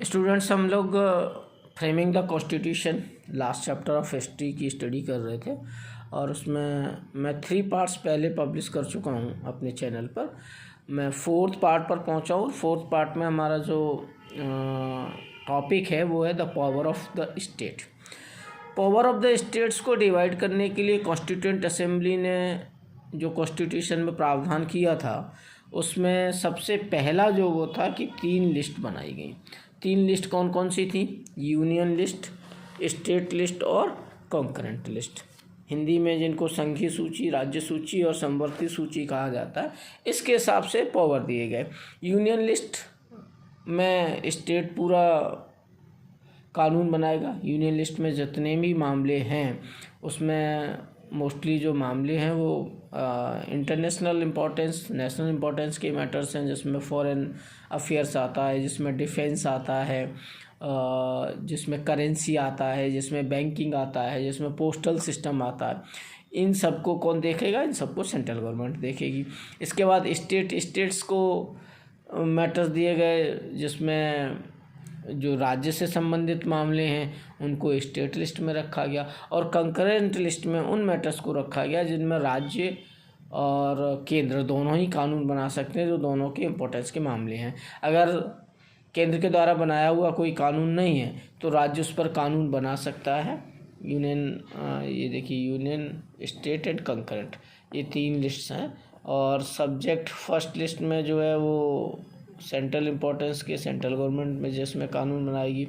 Students, हम लोग framing the constitution last chapter of history की स्टडी कर रहे थे और उसमें मैं 3 पार्ट्स पहले पब्लिश कर चुका हूँ अपने चैनल पर। मैं 4th पार्ट पर पहुँचा हूँ। 4th पार्ट में हमारा जो टॉपिक है वो है the power of the state. Power of the states को डिवाइड करने के लिए कॉन्स्टिट्यूएंट असेंबली ने जो कॉन्स्टिट्यूशन में प्रावधान किया था उसमें सबसे पहला जो वो था कि 3 लिस्ट बनाई गई। 3 लिस्ट कौन कौन सी थी? यूनियन लिस्ट, स्टेट लिस्ट और कॉन्करेंट लिस्ट। हिंदी में जिनको संघीय सूची, राज्य सूची और समवर्ती सूची कहा जाता है, इसके हिसाब से पावर दिए गए। यूनियन लिस्ट में स्टेट पूरा कानून बनाएगा। यूनियन लिस्ट में जितने भी मामले हैं उसमें मोस्टली जो मामले हैं वो इंटरनेशनल इम्पोर्टेंस, नेशनल इम्पोर्टेंस के मैटर्स हैं, जिसमें फॉरेन अफेयर्स आता है, जिसमें डिफेंस आता है, जिसमें करेंसी आता है, जिसमें बैंकिंग आता है, जिसमें पोस्टल सिस्टम आता है। इन सबको कौन देखेगा? इन सबको सेंट्रल गवर्नमेंट देखेगी। इसके बाद स्टेट्स को मैटर्स दिए गए, जिसमें जो राज्य से संबंधित मामले हैं उनको स्टेट लिस्ट में रखा गया और कंकरेंट लिस्ट में उन मैटर्स को रखा गया जिनमें राज्य और केंद्र दोनों ही कानून बना सकते हैं, जो दोनों के इम्पोर्टेंस के मामले हैं। अगर केंद्र के द्वारा बनाया हुआ कोई कानून नहीं है तो राज्य उस पर कानून बना सकता है। यूनियन, ये देखिए, यूनियन, स्टेट एंड कंकरेंट, ये 3 लिस्ट्स हैं। और सब्जेक्ट फर्स्ट लिस्ट में जो है वो सेंट्रल इम्पोर्टेंस के सेंट्रल गवर्नमेंट में जिसमें कानून बनाएगी।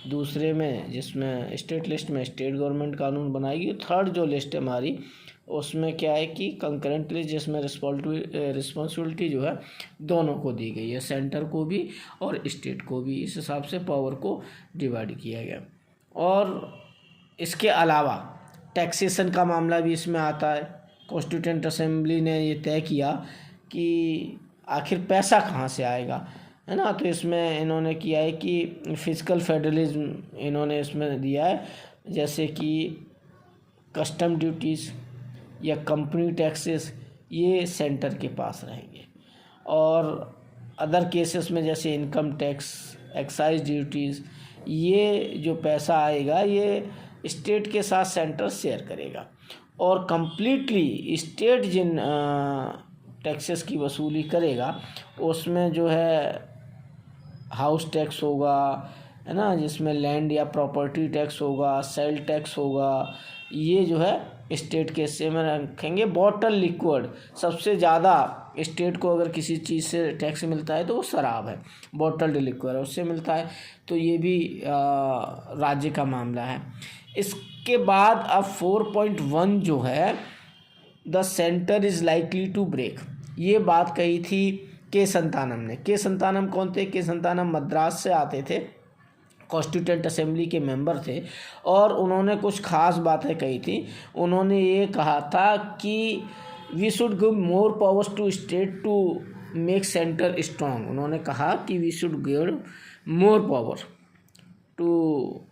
दूसरे में, जिसमें स्टेट लिस्ट में स्टेट गवर्नमेंट कानून बनाएगी। थर्ड जो लिस्ट है हमारी, उसमें क्या है कि कंकरेंट लिस्ट, जिसमें रिस्पॉन्सिबिलिटी जो है दोनों को दी गई है, सेंटर को भी और स्टेट को भी। इस हिसाब से पावर को डिवाइड किया गया। और इसके अलावा टैक्सेशन का मामला भी इसमें आता है। कॉन्स्टिट्यूएंट असेंबली ने ये तय किया कि आखिर पैसा कहाँ से आएगा, है ना। तो इसमें इन्होंने किया है कि फिजिकल फेडरलिज्म इन्होंने इसमें दिया है, जैसे कि कस्टम ड्यूटीज़ या कंपनी टैक्सेस ये सेंटर के पास रहेंगे। और अदर केसेस में जैसे इनकम टैक्स, एक्साइज ड्यूटीज़, ये जो पैसा आएगा ये स्टेट के साथ सेंटर शेयर करेगा। और कंप्लीटली स्टेट जिन टैक्सेस की वसूली करेगा उसमें जो है हाउस टैक्स होगा, है ना, जिसमें लैंड या प्रॉपर्टी टैक्स होगा, सेल टैक्स होगा, ये जो है स्टेट के हिस्से में रखेंगे। बॉटल लिक्विड, सबसे ज़्यादा स्टेट को अगर किसी चीज़ से टैक्स मिलता है तो वो शराब है, बॉटल लिक्विड उससे मिलता है, तो ये भी राज्य का मामला है। इसके बाद अब 4.1 जो है, the centre is likely to break, ये बात कही थी के संतानम ने। के संतानम कौन थे? के संतानम मद्रास से आते थे, कॉन्स्टिट्यूएंट असेंबली के मेंबर थे और उन्होंने कुछ खास बातें कही थी। उन्होंने ये कहा था कि we should give more powers to state to make centre strong. उन्होंने कहा कि we should give more power to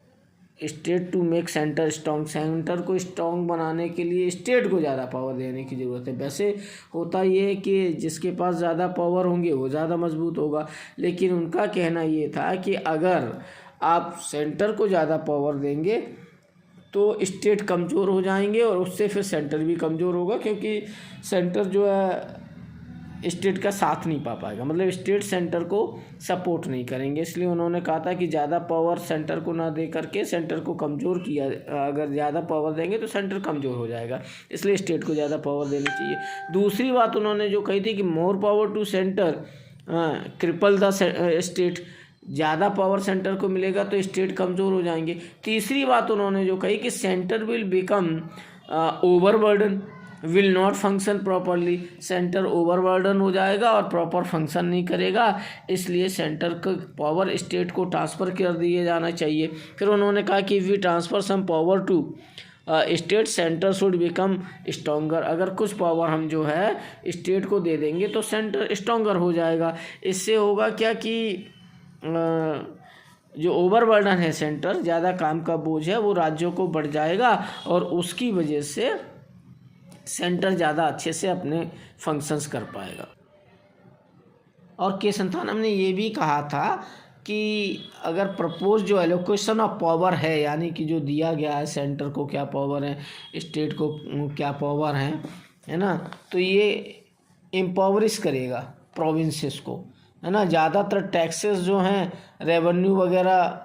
state to make centre strong. Centre को स्ट्रॉन्ग बनाने के लिए स्टेट को ज़्यादा पावर देने की ज़रूरत है। वैसे होता ये है कि जिसके पास ज़्यादा पावर होंगे वो ज़्यादा मजबूत होगा, लेकिन उनका कहना ये था कि अगर आप सेंटर को ज़्यादा पावर देंगे तो स्टेट कमज़ोर हो जाएंगे और उससे फिर सेंटर भी कमज़ोर होगा, क्योंकि सेंटर जो है स्टेट का साथ नहीं पा पाएगा, मतलब स्टेट सेंटर को सपोर्ट नहीं करेंगे। इसलिए उन्होंने कहा था कि ज़्यादा पावर सेंटर को ना दे करके सेंटर को कमज़ोर किया। अगर ज़्यादा पावर देंगे तो सेंटर कमज़ोर हो जाएगा, इसलिए स्टेट को ज़्यादा पावर देनी चाहिए। दूसरी बात उन्होंने जो कही थी कि more power to centre cripple the state, ज़्यादा पावर सेंटर को मिलेगा तो स्टेट कमज़ोर हो जाएंगे। तीसरी बात उन्होंने जो कही कि centre will become overburden, will not function properly, centre overburden हो जाएगा और प्रॉपर फंक्शन नहीं करेगा, इसलिए सेंटर का पावर स्टेट को ट्रांसफ़र कर दिया जाना चाहिए। फिर उन्होंने कहा कि we transfer some power to state, centre should become stronger. अगर कुछ पावर हम जो है स्टेट को दे देंगे तो सेंटर स्ट्रॉन्गर हो जाएगा। इससे होगा क्या कि जो ओवरबर्डन है सेंटर, ज़्यादा काम का बोझ है, वो राज्यों को बढ़ जाएगा और उसकी वजह से सेंटर ज़्यादा अच्छे से अपने फंक्शंस कर पाएगा। और के संतानम ने ये भी कहा था कि अगर प्रपोज जो एलोकेशन ऑफ पावर है, यानी कि जो दिया गया है सेंटर को क्या पावर है, स्टेट को क्या पावर है ना, तो ये एम्पावरिश करेगा प्रोविंसेस को, है ना। ज़्यादातर टैक्सेस जो हैं, रेवेन्यू वगैरह,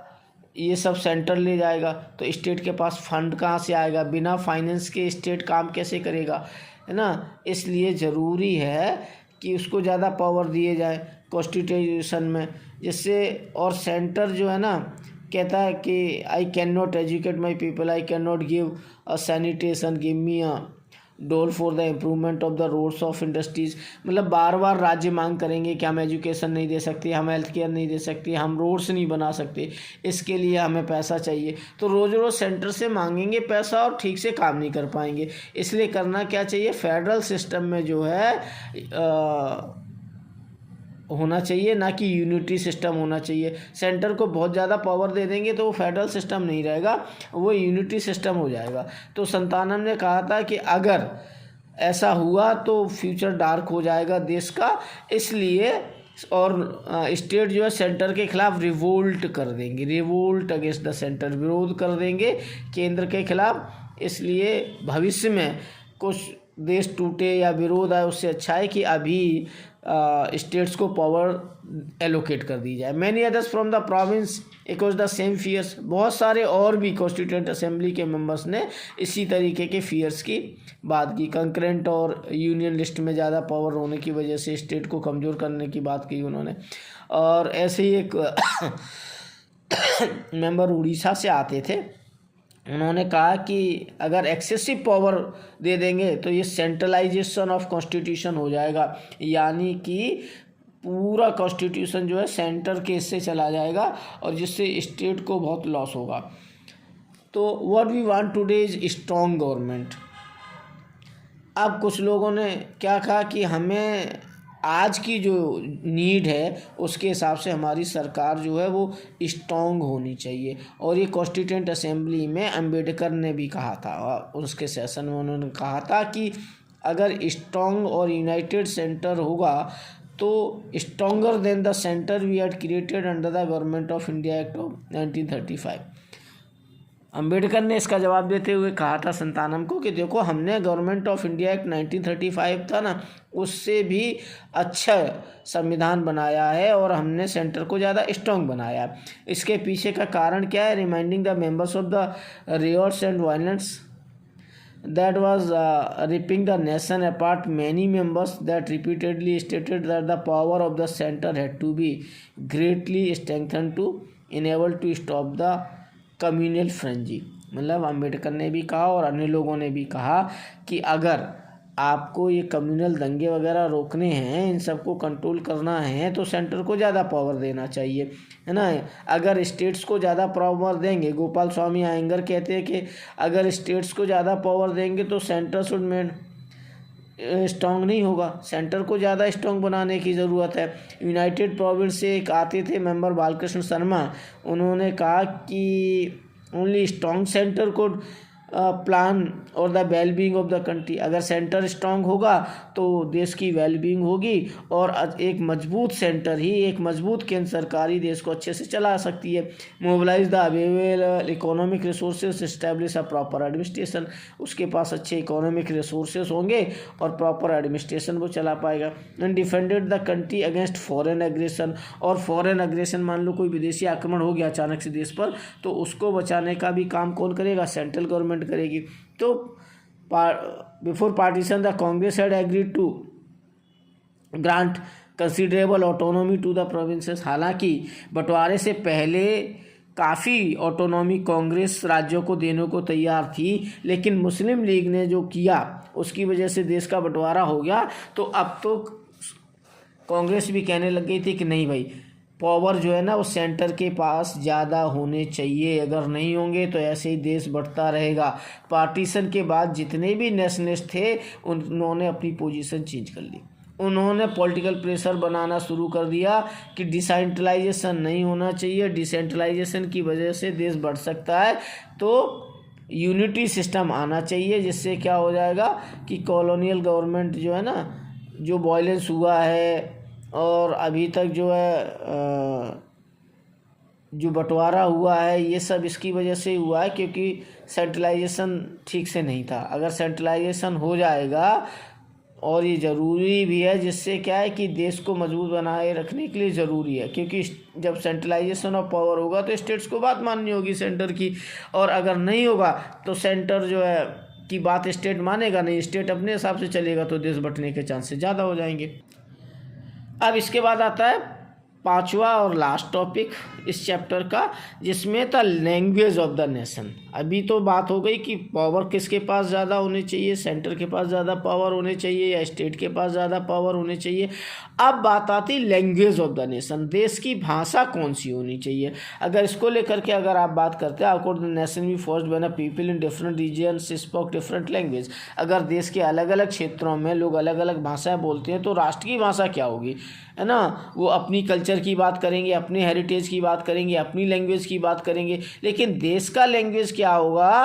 ये सब सेंटर ले जाएगा, तो स्टेट के पास फंड कहाँ से आएगा, बिना फाइनेंस के स्टेट काम कैसे करेगा, है ना। इसलिए ज़रूरी है कि उसको ज़्यादा पावर दिए जाए कॉन्स्टिट्यूशन में, जिससे, और सेंटर जो है ना कहता है कि I can not educate my people, I can not give a sanitation, give me a dole for the improvement of the roads of industries. मतलब बार बार राज्य मांग करेंगे कि हम एजुकेशन नहीं दे सकते, हम हेल्थ केयर नहीं दे सकते, हम रोड्स नहीं बना सकते, इसके लिए हमें पैसा चाहिए। तो रोज़ रोज़ सेंटर से मांगेंगे पैसा और ठीक से काम नहीं कर पाएंगे। इसलिए करना क्या चाहिए, फेडरल सिस्टम में जो है होना चाहिए, ना कि यूनिटी सिस्टम होना चाहिए। सेंटर को बहुत ज़्यादा पावर दे देंगे तो वो फेडरल सिस्टम नहीं रहेगा, वो यूनिटी सिस्टम हो जाएगा। तो संतानम ने कहा था कि अगर ऐसा हुआ तो फ्यूचर डार्क हो जाएगा देश का, इसलिए और स्टेट जो है सेंटर के खिलाफ रिवोल्ट कर देंगे, रिवोल्ट अगेंस्ट द सेंटर, विरोध कर देंगे केंद्र के खिलाफ। इसलिए भविष्य में कुछ देश टूटे या विरोध आए, उससे अच्छा है कि अभी स्टेट्स को पावर एलोकेट कर दी जाए। Many others from the province equals the same fears, बहुत सारे और भी कॉन्स्टिट्यूएंट असेंबली के मेंबर्स ने इसी तरीके के फियर्स की बात की। कंकरेंट और यूनियन लिस्ट में ज़्यादा पावर होने की वजह से स्टेट को कमज़ोर करने की बात की उन्होंने। और ऐसे ही एक मेंबर उड़ीसा से आते थे, उन्होंने कहा कि अगर एक्सेसिव पावर दे देंगे तो ये सेंट्रलाइजेशन ऑफ कॉन्स्टिट्यूशन हो जाएगा, यानी कि पूरा कॉन्स्टिट्यूशन जो है सेंटर के हिस्से चला जाएगा और जिससे स्टेट को बहुत लॉस होगा। तो what we want today is strong government. अब कुछ लोगों ने क्या कहा कि हमें आज की जो नीड है उसके हिसाब से हमारी सरकार जो है वो स्ट्रॉन्ग होनी चाहिए। और ये कॉन्स्टिट्यूएंट असेंबली में अंबेडकर ने भी कहा था, उसके सेशन में उन्होंने कहा था कि अगर स्ट्रॉन्ग और यूनाइटेड सेंटर होगा तो stronger than the centre we had created under the government of India act of 1935। Ambedkar ने इसका जवाब देते हुए कहा था संतानम को कि देखो, हमने गवर्नमेंट ऑफ इंडिया एक्ट 1935 था ना, उससे भी अच्छा संविधान बनाया है और हमने सेंटर को ज़्यादा स्ट्रॉन्ग बनाया है। इसके पीछे का कारण क्या है, reminding the members of the riots and violence that was ripping the nation apart. Many members that repeatedly stated that the power of the center had to be greatly strengthened to enable to stop the communal frenzy। मतलब अंबेडकर ने भी कहा और अन्य लोगों ने भी कहा कि अगर आपको ये कम्युनल दंगे वगैरह रोकने हैं, इन सबको कंट्रोल करना है, तो सेंटर को ज़्यादा पावर देना चाहिए, है ना। अगर स्टेट्स को ज़्यादा पावर देंगे, गोपाल स्वामी अयंगर कहते हैं कि अगर स्टेट्स को ज़्यादा पावर देंगे तो सेंटर शुड मेन स्ट्रॉन्ग नहीं होगा, सेंटर को ज़्यादा स्ट्रॉन्ग बनाने की ज़रूरत है। यूनाइटेड प्रोविंस से एक आते थे मेंबर बालकृष्ण शर्मा, उन्होंने कहा कि ओनली स्ट्रॉन्ग सेंटर को प्लान और the wellbeing of the country. अगर सेंटर स्ट्रांग होगा तो देश की वेलबींग होगी और एक मजबूत सेंटर ही, एक मजबूत केंद्र सरकारी देश को अच्छे से चला सकती है। Mobilise the available economic resources, establish a proper administration. उसके पास अच्छे इकोनॉमिक रिसोर्सेज होंगे और प्रॉपर एडमिनिस्ट्रेशन वो चला पाएगा। And defended the country against foreign aggression. और फॉरेन एग्रेशन, मान लो कोई विदेशी आक्रमण हो गया अचानक से देश पर, तो उसको बचाने का भी काम कौन करेगा, सेंट्रल गवर्नमेंट करेगी। तो before partition the Congress had agreed to grant considerable autonomy to the provinces. हालांकि बंटवारे से पहले काफ़ी ऑटोनॉमी कांग्रेस राज्यों को देने को तैयार थी, लेकिन मुस्लिम लीग ने जो किया उसकी वजह से देश का बंटवारा हो गया। तो अब तो कांग्रेस भी कहने लग गई थी कि नहीं भाई, पावर जो है ना वो सेंटर के पास ज़्यादा होने चाहिए, अगर नहीं होंगे तो ऐसे ही देश बढ़ता रहेगा। पार्टीशन के बाद जितने भी नेशनलिस्ट थे उन्होंने अपनी पोजीशन चेंज कर ली। उन्होंने पॉलिटिकल प्रेशर बनाना शुरू कर दिया कि डिसेंट्रलाइजेशन नहीं होना चाहिए, डिसेंट्रलाइजेशन की वजह से देश बढ़ सकता है, तो यूनिटी सिस्टम आना चाहिए, जिससे क्या हो जाएगा कि कॉलोनियल गवर्नमेंट जो है ना, जो वायलेंस हुआ है और अभी तक जो है जो बंटवारा हुआ है ये सब इसकी वजह से हुआ है, क्योंकि सेंट्रलाइजेशन ठीक से नहीं था। अगर सेंट्रलाइजेशन हो जाएगा, और ये ज़रूरी भी है, जिससे क्या है कि देश को मजबूत बनाए रखने के लिए ज़रूरी है, क्योंकि जब सेंट्रलाइजेशन ऑफ पावर होगा तो स्टेट्स को बात माननी होगी सेंटर की, और अगर नहीं होगा तो सेंटर जो है की बात स्टेट मानेगा नहीं, स्टेट अपने हिसाब से चलेगा, तो देश बंटने के चांसेस ज़्यादा हो जाएंगे। अब इसके बाद आता है पांचवा और लास्ट टॉपिक इस चैप्टर का, जिसमें था लैंग्वेज ऑफ द नेशन। अभी तो बात हो गई कि पावर किसके पास ज़्यादा होनी चाहिए, सेंटर के पास ज़्यादा पावर होने चाहिए या स्टेट के पास ज़्यादा पावर होने चाहिए। अब बात आती लैंग्वेज ऑफ द नेशन, देश की भाषा कौन सी होनी चाहिए। अगर इसको लेकर के अगर आप बात करते हैं, according the nation we first when a people in different regions spoke different language. अगर देश के अलग अलग क्षेत्रों में लोग अलग अलग भाषाएँ बोलते हैं तो राष्ट्र की भाषा क्या होगी, है ना। वो अपनी कल्चर की बात करेंगे, अपने हेरिटेज की बात करेंगे, अपनी लैंग्वेज की बात करेंगे, लेकिन देश का लैंग्वेज क्या होगा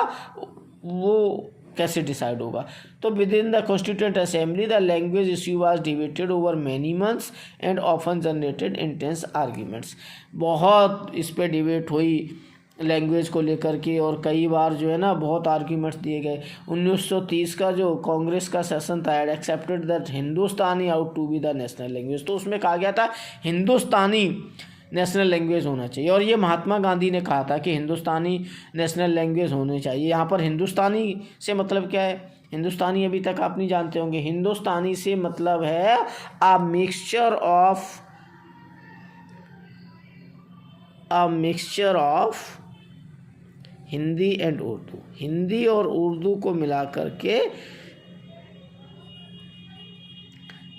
वो कैसे डिसाइड होगा। तो with in the constituent assembly the language issue was debated over many months and often generated intense arguments. बहुत इस पे डिबेट हुई लैंग्वेज को लेकर के, और कई बार जो है ना बहुत आर्ग्यूमेंट्स दिए गए। 1930 का जो कांग्रेस का सेशन था, had accepted that Hindustani ought to be the national language. तो उसमें कहा गया था हिंदुस्तानी नेशनल लैंग्वेज होना चाहिए, और ये महात्मा गांधी ने कहा था कि हिंदुस्तानी नेशनल लैंग्वेज होनी चाहिए। यहाँ पर हिंदुस्तानी से मतलब क्या है, हिंदुस्तानी अभी तक आप नहीं जानते होंगे। हिंदुस्तानी से मतलब है a mixture of Hindi and Urdu. Hindi और उर्दू को मिला करके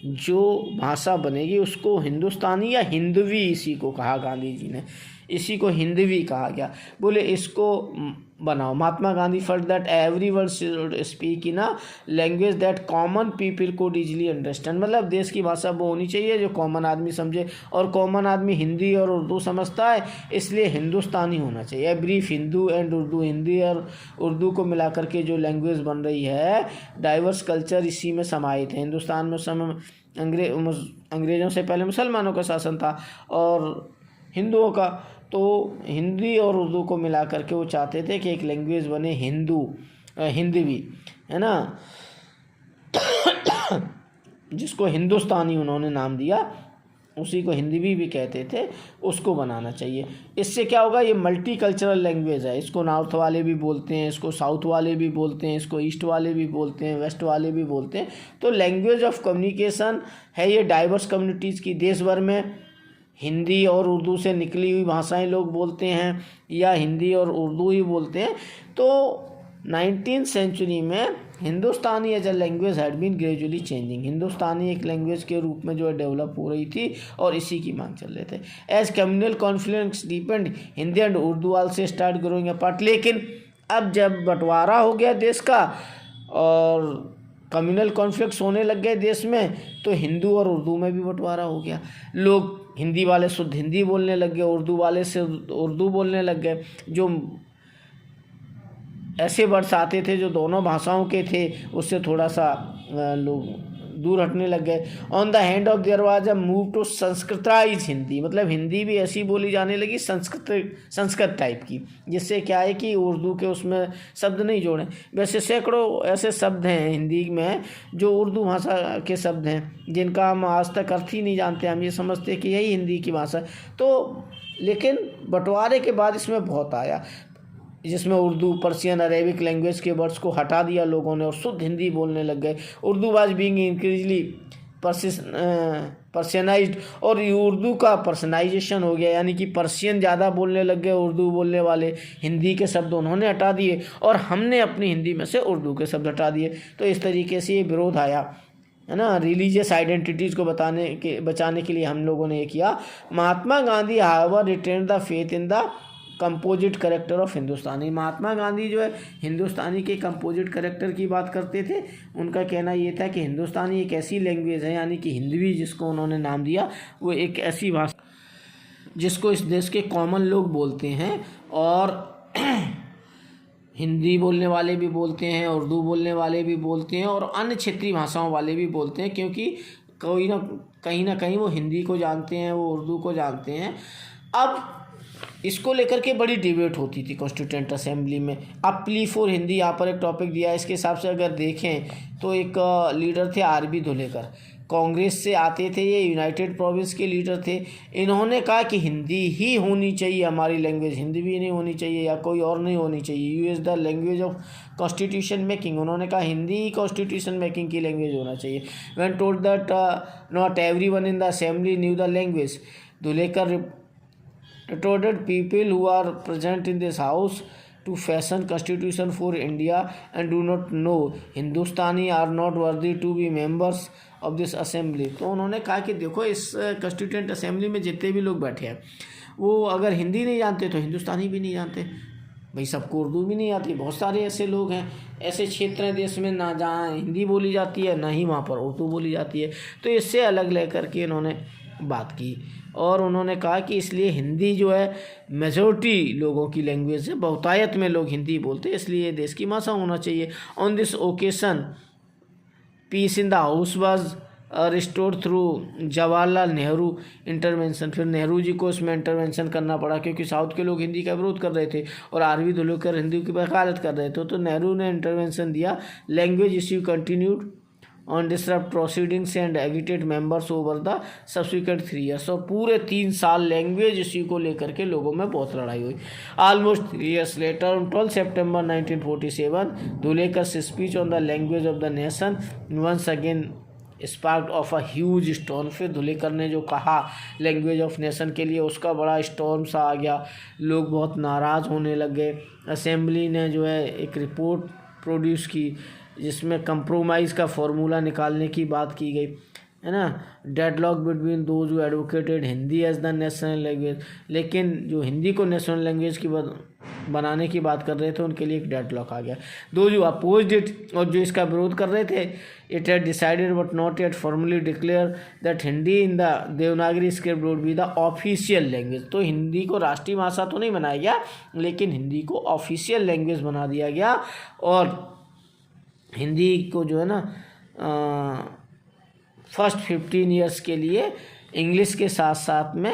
जो भाषा बनेगी उसको हिंदुस्तानी या हिंदवी इसी को कहा गांधी जी ने, इसी को हिंदवी कहा गया। बोले इसको बनाओ। Mahatma Gandhi felt that everyone should speak in a language that common people को इजीली अंडरस्टैंड। मतलब देश की भाषा वो होनी चाहिए जो कॉमन आदमी समझे, और कॉमन आदमी हिंदी और उर्दू समझता है, इसलिए हिंदुस्तानी होना चाहिए। ब्रीफ हिंदू एंड उर्दू, हिंदी और उर्दू को मिला करके जो लैंग्वेज बन रही है, डाइवर्स कल्चर इसी में समाहित है। हिंदुस्तान में समय अंग्रेज़ों से पहले मुसलमानों का शासन था और हिंदुओं का, तो हिंदी और उर्दू को मिला करके वो चाहते थे कि एक लैंग्वेज बने हिंदवी, है ना, जिसको हिंदुस्तानी उन्होंने नाम दिया, उसी को हिंदवी भी कहते थे, उसको बनाना चाहिए। इससे क्या होगा, ये मल्टी कल्चरल लैंग्वेज है। इसको नॉर्थ वाले भी बोलते हैं, इसको साउथ वाले भी बोलते हैं, इसको ईस्ट वाले भी बोलते हैं, वेस्ट वाले भी बोलते हैं। तो लैंग्वेज ऑफ कम्युनिकेशन है ये डाइवर्स कम्युनिटीज़ की। देश भर में हिंदी और उर्दू से निकली हुई भाषाएं लोग बोलते हैं या हिंदी और उर्दू ही बोलते हैं। तो 19th सेंचुरी में Hindustani as a language had been gradually changing. Hindustani एक लैंग्वेज के रूप में जो है डेवलप हो रही थी और इसी की मांग चल रहे थे। As communal conflicts deepened, Hindi and Urdu also start growing apart. लेकिन अब जब बंटवारा हो गया देश का और कम्युनल कॉन्फ्लिक्ट्स होने लग गए देश में, तो हिंदू और उर्दू में भी बंटवारा हो गया। लोग हिंदी वाले शुद्ध हिंदी बोलने लग गए, उर्दू वाले से उर्दू बोलने लग गए। जो ऐसे वर्ड्स आते थे जो दोनों भाषाओं के थे, उससे थोड़ा सा लोग दूर हटने लग गए। On the hand of there was a move to sanskritize Hindi, मतलब हिंदी भी ऐसी बोली जाने लगी संस्कृत टाइप की, जिससे क्या है कि उर्दू के उसमें शब्द नहीं जोड़े। वैसे सैकड़ों ऐसे शब्द हैं हिंदी में जो उर्दू भाषा के शब्द हैं, जिनका हम आज तक अर्थ ही नहीं जानते। हम ये समझते कि यही हिंदी की भाषा। तो लेकिन बंटवारे के बाद इसमें बहुत आया, जिसमें उर्दू, पर्शियन, अरेबिक लैंग्वेज के वर्ड्स को हटा दिया लोगों ने और शुद्ध हिंदी बोलने लग गए। उर्दू वाज बीइंग इंक्रीजली पर्शियनाइज्ड, और उर्दू का पर्सनाइजेशन हो गया, यानी कि पर्शियन ज़्यादा बोलने लग गए उर्दू बोलने वाले। हिंदी के शब्द उन्होंने हटा दिए और हमने अपनी हिंदी में से उर्दू के शब्द हटा दिए। तो इस तरीके से ये विरोध आया, है ना। रिलीजियस आइडेंटिटीज़ को बचाने के लिए हम लोगों ने ये किया। Mahatma Gandhi however retain the faith in the composite character of Hindustani. Mahatma Gandhi जो है हिंदुस्तानी के कंपोजिट करेक्टर की बात करते थे। उनका कहना ये था कि हिंदुस्तानी एक ऐसी लैंग्वेज है, यानी कि हिंदवी जिसको उन्होंने नाम दिया, वो एक ऐसी भाषा जिसको इस देश के कॉमन लोग बोलते हैं, और हिंदी बोलने वाले भी बोलते हैं, उर्दू बोलने वाले भी बोलते हैं, और अन्य क्षेत्रीय भाषाओं वाले भी बोलते हैं, क्योंकि कहीं ना कहीं वो हिंदी को जानते हैं, वो उर्दू को जानते हैं। अब इसको लेकर के बड़ी डिबेट होती थी कॉन्स्टिट्यूएंट असेंबली में। अब प्ली फॉर हिंदी यहाँ पर एक टॉपिक दिया है, इसके हिसाब से अगर देखें तो एक लीडर थे आर.बी. धुलेकर, कांग्रेस से आते थे, ये यूनाइटेड प्रोविंस के लीडर थे। इन्होंने कहा कि हिंदी ही होनी चाहिए हमारी लैंग्वेज, हिंदी भी नहीं होनी चाहिए या कोई और नहीं होनी चाहिए। You is the language of constitution making, उन्होंने कहा हिंदी ही कॉन्स्टिट्यूशन मेकिंग की लैंग्वेज होना चाहिए। When told that not everyone in the assembly new the language, Dhulekar retorted, people who are present in this house to fashion constitution for India and do not know Hindustani are not worthy to be members of this assembly। तो उन्होंने कहा कि देखो इस constituent assembly में जितने भी लोग बैठे हैं वो अगर हिंदी नहीं जानते तो हिंदुस्तानी भी नहीं जानते, भाई सबको उर्दू भी नहीं आती। बहुत सारे ऐसे लोग हैं, ऐसे क्षेत्र हैं देश में ना जहाँ हिंदी बोली जाती है ना ही वहाँ पर उर्दू बोली जाती है। तो इससे अलग लेकर के इन्होंने बात की और उन्होंने कहा कि इसलिए हिंदी जो है मेजॉरिटी लोगों की लैंग्वेज है, बहुतायत में लोग हिंदी बोलते हैं, इसलिए देश की भाषा होना चाहिए। On this occasion peace in the house was restored through Jawaharlal Nehru intervention. फिर नेहरू जी को इसमें इंटरवेंशन करना पड़ा क्योंकि साउथ के लोग हिंदी का विरोध कर रहे थे और आर.बी. धुलेकर हिंदी की वकालत कर रहे थे, तो नेहरू ने इंटरवेंशन दिया। Language issue continued on disrupt proceedings and agitated members over the subsequent 3 years. और पूरे 3 साल लैंग्वेज इश्यू को लेकर के लोगों में बहुत लड़ाई हुई। ऑलमोस्ट 3 ईयर्स लेटर ऑन 12 सितंबर 1947 Dhulekar speech on the language of the nation once again sparked off a huge storm. फिर धुलेकर ने जो कहा लैंग्वेज ऑफ नेशन के लिए, उसका बड़ा स्टॉर्म सा आ गया, लोग बहुत नाराज़ होने लग गए। असेंबली ने जो है एक रिपोर्ट प्रोड्यूस की जिसमें कंप्रोमाइज़ का फॉर्मूला निकालने की बात की गई, है ना। Deadlock between those who advocated Hindi as the national language, लेकिन जो हिंदी को नेशनल लैंग्वेज की बनाने की बात कर रहे थे उनके लिए एक डेडलॉक आ गया। दोज हु अपोज्ड इट, और जो इसका विरोध कर रहे थे, it had decided but not yet formally declare that Hindi in the Devanagari script would be the official language. तो हिंदी को राष्ट्रीय भाषा तो नहीं बनाया गया, लेकिन हिंदी को ऑफिशियल लैंग्वेज बना दिया गया। और हिंदी को जो है ना फर्स्ट 15 ईयर्स के लिए इंग्लिश के साथ साथ में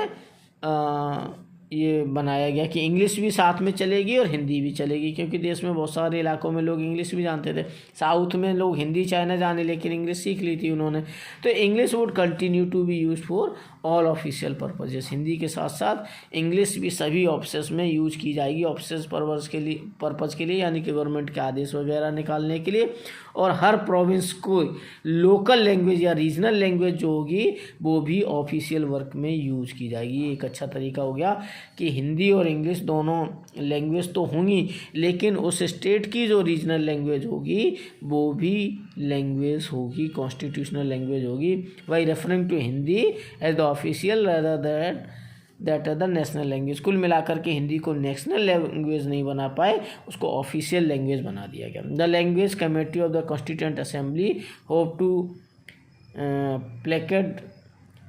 ये बनाया गया कि इंग्लिश भी साथ में चलेगी और हिंदी भी चलेगी, क्योंकि देश में बहुत सारे इलाकों में लोग इंग्लिश भी जानते थे। साउथ में लोग हिंदी चाहे ना जाने, लेकिन इंग्लिश सीख ली थी उन्होंने। तो English would continue to be use for all official purposes. Hindi के साथ साथ इंग्लिश भी सभी ऑफिस में यूज की जाएगी ऑफिस पर्पज़ के लिए, यानी कि गवर्नमेंट के आदेश वगैरह निकालने के लिए। और हर प्रोविंस को लोकल लैंग्वेज या रीजनल लैंग्वेज जो होगी वो भी ऑफिशियल वर्क में यूज की जाएगी। ये एक अच्छा तरीका हो गया कि हिंदी और इंग्लिश दोनों लैंग्वेज तो होंगी, लेकिन उस स्टेट की जो रीजनल लैंग्वेज होगी वो भी लैंग्वेज होगी, कॉन्स्टिट्यूशनल लैंग्वेज होगी, by referring to Hindi as the official rather that other national language. कुल मिलाकर के हिंदी को नेशनल लैंग्वेज नहीं बना पाए, उसको ऑफिशियल लैंग्वेज बना दिया गया। The language committee of the constituent assembly hope to placate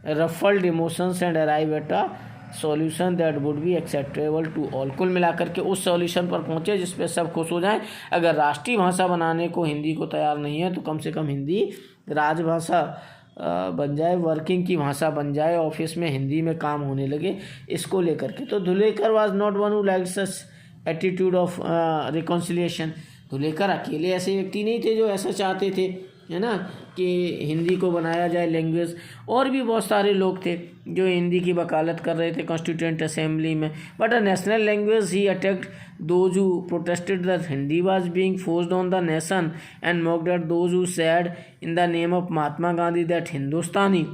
ruffled emotions and arrive at a solution that would be acceptable to all. कुल मिलाकर के उस सॉल्यूशन पर पहुँचे जिस पे सब खुश हो जाएं। अगर राष्ट्रीय भाषा बनाने को हिंदी को तैयार नहीं है तो कम से कम हिंदी राजभाषा बन जाए, वर्किंग की भाषा बन जाए, ऑफिस में हिंदी में काम होने लगे, इसको लेकर के। तो Dhulekar was not one who liked such attitude of reconciliation. Dhulekar अकेले ऐसे व्यक्ति नहीं थे जो ऐसा चाहते थे, है ना, कि हिंदी को बनाया जाए लैंग्वेज। और भी बहुत सारे लोग थे जो हिंदी की वकालत कर रहे थे कॉन्स्टिट्यूएंट असेंबली में। But a national language he attacked those who protested that Hindi was being forced on the nation and mocked at those who said in the name of Mahatma Gandhi that Hindustani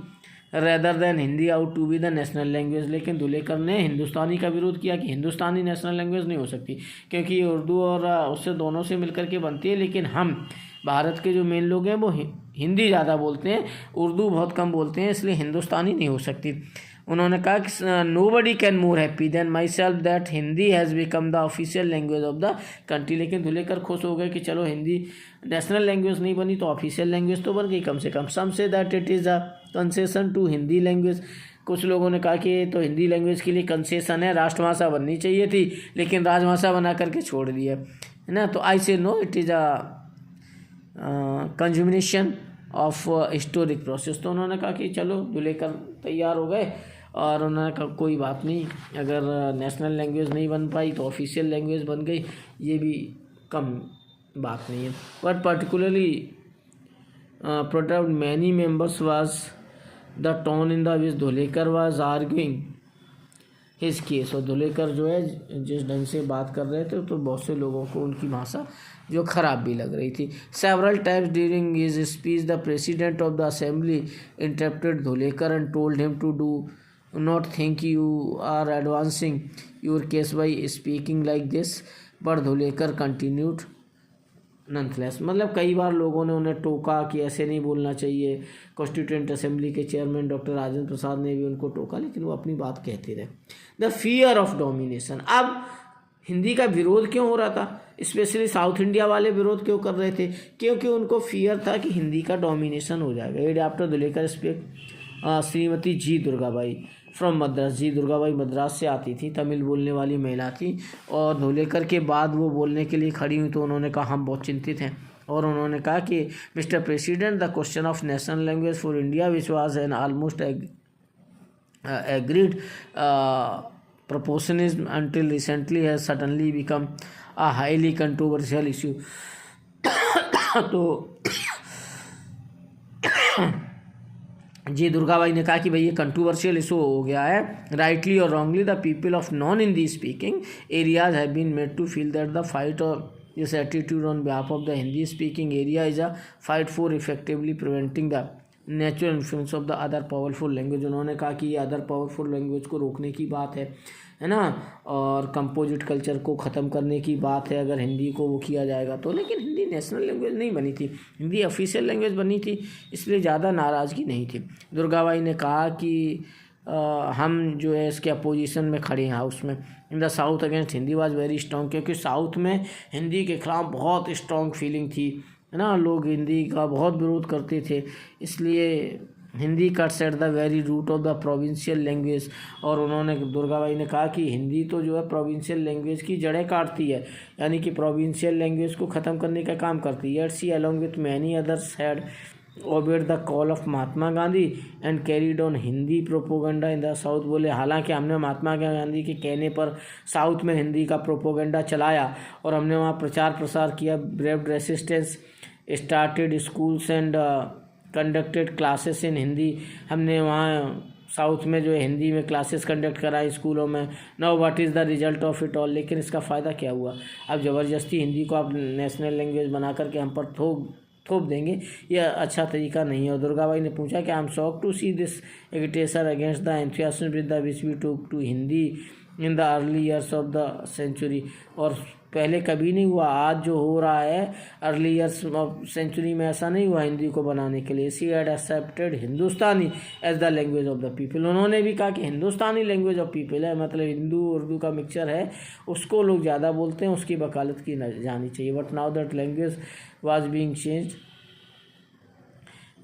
rather than Hindi ought to be the national language. लेकिन धुलेकर ने हिंदुस्तानी का विरोध किया कि हिंदुस्तानी national language नहीं हो सकती, क्योंकि ये उर्दू और उससे दोनों से मिलकर के बनती है। लेकिन हम भारत के जो मेन लोग हैं वो हिंदी ज़्यादा बोलते हैं, उर्दू बहुत कम बोलते हैं, इसलिए हिंदुस्तानी नहीं हो सकती। उन्होंने कहा कि nobody can more happy than my self that Hindi has become the official language of the country. लेकिन धुलेकर खुश हो गए कि चलो हिंदी नेशनल लैंग्वेज नहीं बनी तो ऑफिशियल लैंग्वेज तो बन गई कम से कम। Some say that it is a concession to Hindi language. कुछ लोगों ने कहा कि तो हिंदी लैंग्वेज के लिए कंसेशन है, राष्ट्रभाषा बननी चाहिए थी लेकिन राजभाषा बना करके छोड़ दिया, है ना। तो I say no, it is a consummation of historic process. तो उन्होंने कहा कि चलो धुलेकर तैयार हो गए और उन्होंने कहा कोई बात नहीं, अगर नेशनल लैंग्वेज नहीं बन पाई तो ऑफिशियल लैंग्वेज बन गई, ये भी कम बात नहीं है। But particularly protect many members was the tone in the which Dhulekar was arguing his case. और धुलेकर जो है जिस ढंग से बात कर रहे थे तो बहुत से लोगों को उनकी भाषा जो ख़राब भी लग रही थी। Several times during his speech the president of the assembly interrupted Dhulekar and told him to do not think you are advancing your case by speaking like this, but Dhulekar continued nonetheless. मतलब कई बार लोगों ने उन्हें टोका कि ऐसे नहीं बोलना चाहिए। कॉन्स्टिट्यूएंट असेंबली के चेयरमैन डॉक्टर राजेंद्र प्रसाद ने भी उनको टोका, लेकिन वो अपनी बात कहते रहे। The fear of domination. अब हिंदी का विरोध क्यों हो रहा था, स्पेशली साउथ इंडिया वाले विरोध क्यों कर रहे थे, क्योंकि उनको फियर था कि हिंदी का डोमिनेशन हो जाएगा। And after Dhulekar speak Shrimati G Durgabai from Madras. G Durgabai Madras से आती थी, तमिल बोलने वाली महिला थी, और धुलेकर के बाद वो बोलने के लिए खड़ी हुई तो उन्होंने कहा हम बहुत चिंतित हैं, और उन्होंने कहा कि mister president, the question of national language for India which was an almost agreed proportionism until recently has suddenly become a highly controversial issue। तो जी दुर्गाबाई ने कहा कि भाई ये कंट्रोवर्शियल इशू हो गया है। राइटली और wrongly the people of non Hindi speaking areas have been made to feel that the fight और this attitude on behalf of the Hindi speaking area is a fight for effectively preventing the natural influence of the other powerful language. उन्होंने कहा कि ये other powerful language को रोकने की बात है ना, और कंपोजिट कल्चर को ख़त्म करने की बात है अगर हिंदी को वो किया जाएगा तो। लेकिन हिंदी नेशनल लैंग्वेज नहीं बनी थी, हिंदी ऑफिशियल लैंग्वेज बनी थी, इसलिए ज़्यादा नाराज़गी नहीं थी। दुर्गाबाई ने कहा कि हम जो है इसके अपोजिशन में खड़े हैं हाउस में। इन the south against Hindi was very strong, क्योंकि साउथ में हिंदी के खिलाफ बहुत स्ट्रॉन्ग फीलिंग थी, है ना, लोग हिंदी का बहुत विरोध करते थे, इसलिए Hindi cuts at the very root of the provincial language. और उन्होंने दुर्गाबाई ने कहा कि हिंदी तो जो है प्रोविंशियल लैंग्वेज की जड़ें काटती है, यानी कि प्रोविंशियल लैंग्वेज को ख़त्म करने का काम करती है। She along with many others had obeyed the call of Mahatma Gandhi and carried on Hindi propaganda in the south. बोले हालांकि हमने महात्मा गांधी के कहने पर साउथ में हिंदी का प्रोपोगंडा चलाया और हमने वहाँ प्रचार प्रसार किया, braved resistance, started schools and conducted classes in Hindi. हमने वहाँ साउथ में जो है हिंदी में क्लासेस कंडक्ट कराई स्कूलों में। Now what is the result of it all. लेकिन इसका फ़ायदा क्या हुआ। अब ज़बरदस्ती हिंदी को आप नेशनल लैंग्वेज बना करके हम पर थोप देंगे, यह अच्छा तरीका नहीं है। और दुर्गाबाई ने पूछा कि I am shocked to see this agitation against the enthusiasm with the which we took to Hindi in the early years of the century. और पहले कभी नहीं हुआ, आज जो हो रहा है अर्ली ईयर्स ऑफ सेंचुरी में ऐसा नहीं हुआ हिंदी को बनाने के लिए। She had accepted Hindustani as the language of the people. उन्होंने भी कहा कि हिंदुस्तानी लैंग्वेज ऑफ पीपल है, मतलब हिंदू उर्दू का मिक्सचर है, उसको लोग ज़्यादा बोलते हैं, उसकी वकालत की जानी चाहिए। But now that language was being changed,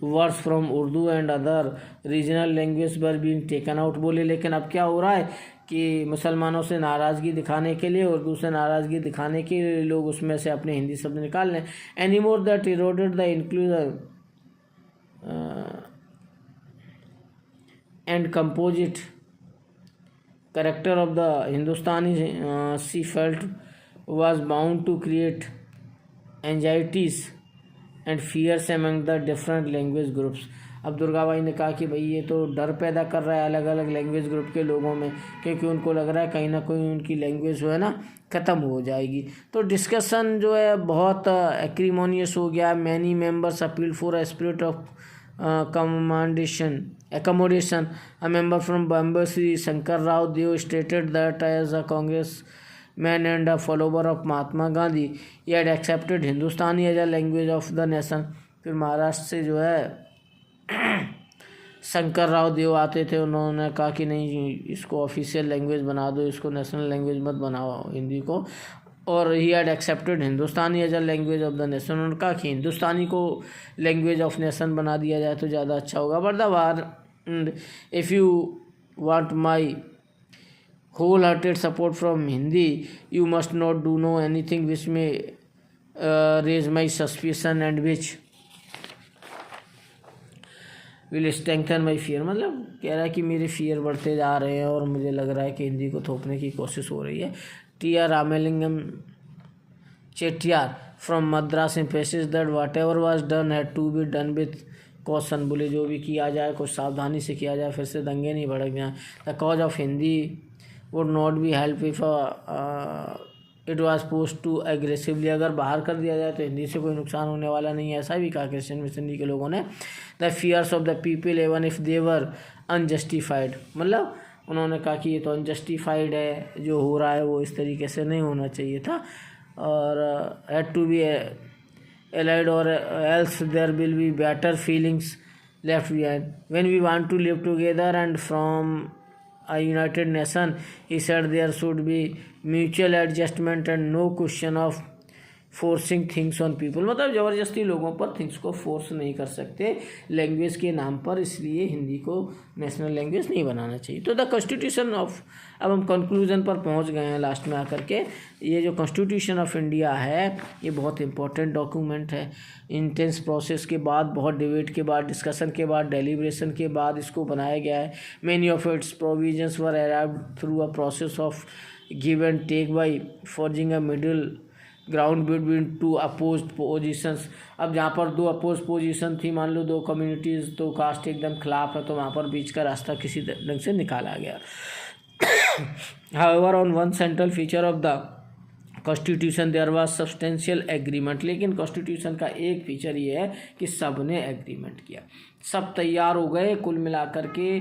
words from Urdu and other regional language were being taken out. बोले लेकिन अब क्या हो रहा है कि मुसलमानों से नाराज़गी दिखाने के लिए, उर्दू से नाराज़गी दिखाने के लिए लोग उसमें से अपने हिंदी शब्द निकाल लें। Any more that eroded the inclusion and composite character of the Hindustani C felt was bound to create anxieties and fears among the different language groups। अब दुर्गाबाई ने कहा कि भाई ये तो डर पैदा कर रहा है अलग अलग लैंग्वेज ग्रुप के लोगों में, क्योंकि उनको लग रहा है कहीं ना कहीं उनकी लैंग्वेज जो है ना ख़त्म हो जाएगी। तो डिस्कशन जो है बहुत एक्रीमोनियस हो गया। Many members appeal for a spirit of accommodation। A member from Bombay, Sri Shankar Rao Deo, stated that as a congressman and a follower of Mahatma Gandhi, he had accepted Hindustani as a language of the nation। फिर महाराष्ट्र से जो है शंकर राव देव आते थे, उन्होंने कहा कि नहीं इसको ऑफिशियल लैंग्वेज बना दो, इसको नेशनल लैंग्वेज मत बनाओ हिंदी को। और he had accepted Hindustani as a language of the nation. उन्होंने कहा कि हिंदुस्तानी को लैंग्वेज ऑफ नेशन बना दिया जाए तो ज़्यादा अच्छा होगा। But the war if you want my whole hearted support from Hindi you must not do no anything which may raise my suspicion and which will strengthen my fear, मतलब कह रहा है कि मेरे फियर बढ़ते जा रहे हैं और मुझे लग रहा है कि हिंदी को थोपने की कोशिश हो रही है। T R. Ramalingam Chettiar from Madras emphasis that whatever was done had to be done with caution, बोले जो भी किया जाए कुछ सावधानी से किया जाए, फिर से दंगे नहीं भड़क जाए। The cause of Hindi would not be help if it was post too aggressively, अगर बाहर कर दिया जाए तो हिंदी से कोई नुकसान होने वाला नहीं है, ऐसा भी कहा क्रिश्चियन मिशनरी के लोगों ने। The fears of the people even if they were unjustified, मतलब उन्होंने कहा कि ये तो अनजस्टिफाइड है, जो हो रहा है वो इस तरीके से नहीं होना चाहिए था, और had to be allied or else there will be better feelings left behind when we want to live together and from a united nation, he said there should be mutual adjustment and no question of forcing things on people, मतलब ज़बरदस्ती लोगों पर things को force नहीं कर सकते language के नाम पर, इसलिए हिंदी को नेशनल लैंग्वेज नहीं बनाना चाहिए। तो द कॉन्स्टिट्यूशन ऑफ, अब हम कंक्लूजन पर पहुंच गए हैं लास्ट में आकर के। ये जो कॉन्स्टिट्यूशन ऑफ इंडिया है ये बहुत इंपॉर्टेंट डॉक्यूमेंट है। इंटेंस प्रोसेस के बाद, बहुत डिबेट के बाद, डिस्कशन के बाद, डेलिब्रेशन के बाद इसको बनाया गया है। Many of its provisions were arrived through a process of give and take by forging a middle ground between two opposed positions. अब जहाँ पर दो अपोज पोजीशन थी, मान लो दो कम्युनिटीज़, तो कास्ट एकदम खिलाफ है, तो वहाँ पर बीच का रास्ता किसी ढंग से निकाला गया। However on one central feature of the constitution there was substantial agreement, लेकिन कॉन्स्टिट्यूशन का एक फीचर ये है कि सब ने एग्रीमेंट किया, सब तैयार हो गए कुल मिलाकर के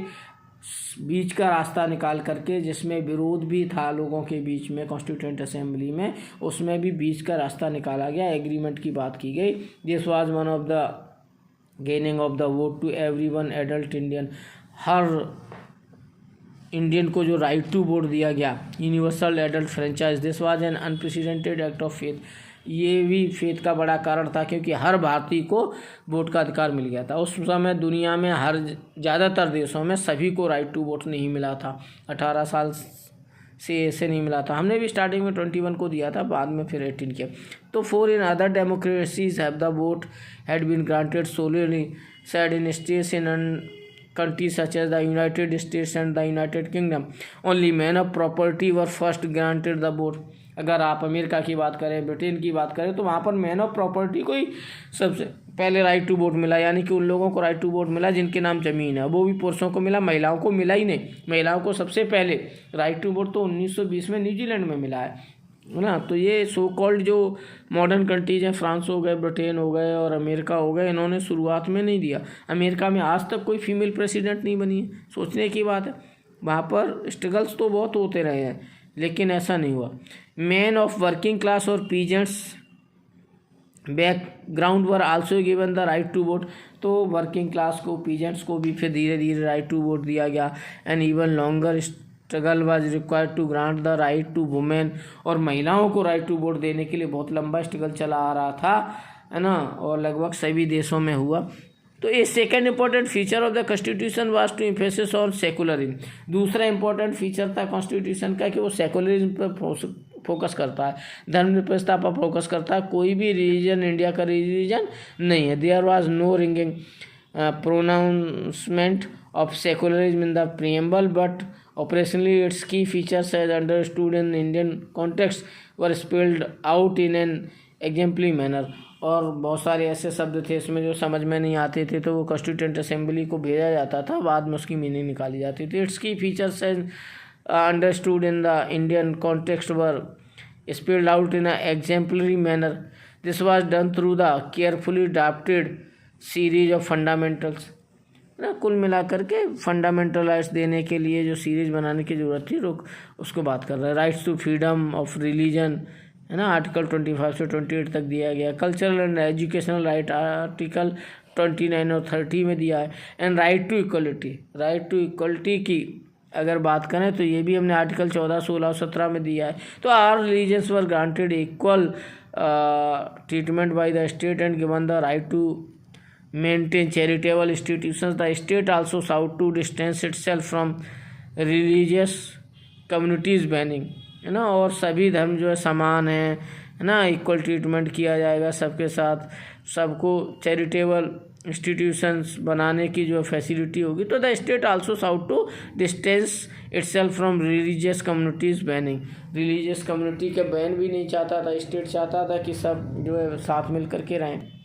बीच का रास्ता निकाल करके, जिसमें विरोध भी था लोगों के बीच में कॉन्स्टिट्यूएंट असेंबली में, उसमें भी बीच का रास्ता निकाला गया, एग्रीमेंट की बात की गई। This was one of the gaining of the vote to everyone adult Indian, हर इंडियन को जो राइट टू वोट दिया गया, universal adult franchise. This was an unprecedented act of faith, ये भी फेथ का बड़ा कारण था क्योंकि हर भारतीय को वोट का अधिकार मिल गया था। उस समय दुनिया में हर ज़्यादातर देशों में सभी को राइट टू वोट नहीं मिला था, 18 साल से ऐसे नहीं मिला था। हमने भी स्टार्टिंग में 21 को दिया था, बाद में फिर 18 किया। तो for in other democracies have the vote had been granted solely said in states in countries such as the United States and the United Kingdom. Only men of property were first granted the vote. अगर आप America की बात करें, Britain की बात करें, तो वहाँ पर मैन ऑफ प्रॉपर्टी को ही सबसे पहले राइट टू वोट मिला, यानी कि उन लोगों को राइट टू वोट मिला जिनके नाम ज़मीन है, वो भी पुरुषों को मिला, महिलाओं को मिला ही नहीं। महिलाओं को सबसे पहले राइट टू वोट तो 1920 में न्यूजीलैंड में मिला है ना। तो ये सो कॉल्ड जो मॉडर्न कंट्रीज हैं, फ्रांस हो गए, ब्रिटेन हो गए और अमेरिका हो गए, इन्होंने शुरुआत में नहीं दिया। अमेरिका में आज तक कोई फीमेल प्रेसिडेंट नहीं बनी है, सोचने की बात है। वहाँ पर स्ट्रगल्स तो बहुत होते रहे हैं, लेकिन ऐसा नहीं हुआ। मैन ऑफ वर्किंग क्लास और peasants background were also given the right to vote, तो वर्किंग क्लास को, पीजेंट्स को भी फिर धीरे धीरे राइट टू वोट दिया गया। And even longer struggle was required to grant the right to women, और महिलाओं को राइट टू वोट देने के लिए बहुत लंबा स्ट्रगल चला आ रहा था, है ना, और लगभग सभी देशों में हुआ। तो ये second important feature of the constitution was to emphasis on secularism. दूसरा इंपॉर्टेंट फीचर था कॉन्स्टिट्यूशन का कि वो सेकुलरिज्म पर फोकस करता है, धर्मनिरपेक्षता पर फोकस करता है। कोई भी रिलीजन इंडिया का रिलीजन नहीं है। There was no ringing pronouncement of secularism in the preamble, but operationally its key features as understood in Indian context were spelled out in an exemplary manner. और बहुत सारे ऐसे शब्द थे इसमें जो समझ में नहीं आते थे, तो वो कॉन्स्टिट्यूएंट असेंबली को भेजा जाता था, बाद में उसकी मीनिंग निकाली जाती थी। Its key features as understood in the Indian context were spelled out in an exemplary manner. This was done through the carefully drafted series of fundamentals. ना कुल मिलाकर के फंडामेंटल राइट्स देने के लिए जो सीरीज बनाने की ज़रूरत थी, उसको बात कर रहा है। Rights to freedom of religion, है ना, आर्टिकल 25 से 28 तक दिया गया। Cultural and educational right article 29 और 30 में दिया है। And right to equality, right to equality की अगर बात करें तो ये भी हमने आर्टिकल 14, 16 और 17 में दिया है। तो our religions were granted equal treatment by the state and given the right to maintain charitable institutions. The state also sought to distance itself from religious communities banning, है ना, और सभी धर्म जो है समान है ना, इक्वल ट्रीटमेंट किया जाएगा सबके साथ, सबको चैरिटेबल इंस्टीट्यूशंस बनाने की जो फैसिलिटी होगी, तो the state also sought to distance itself from religious communities banning. Religious community के बैन भी नहीं चाहता था स्टेट, चाहता था कि सब जो है साथ मिल कर के रहें।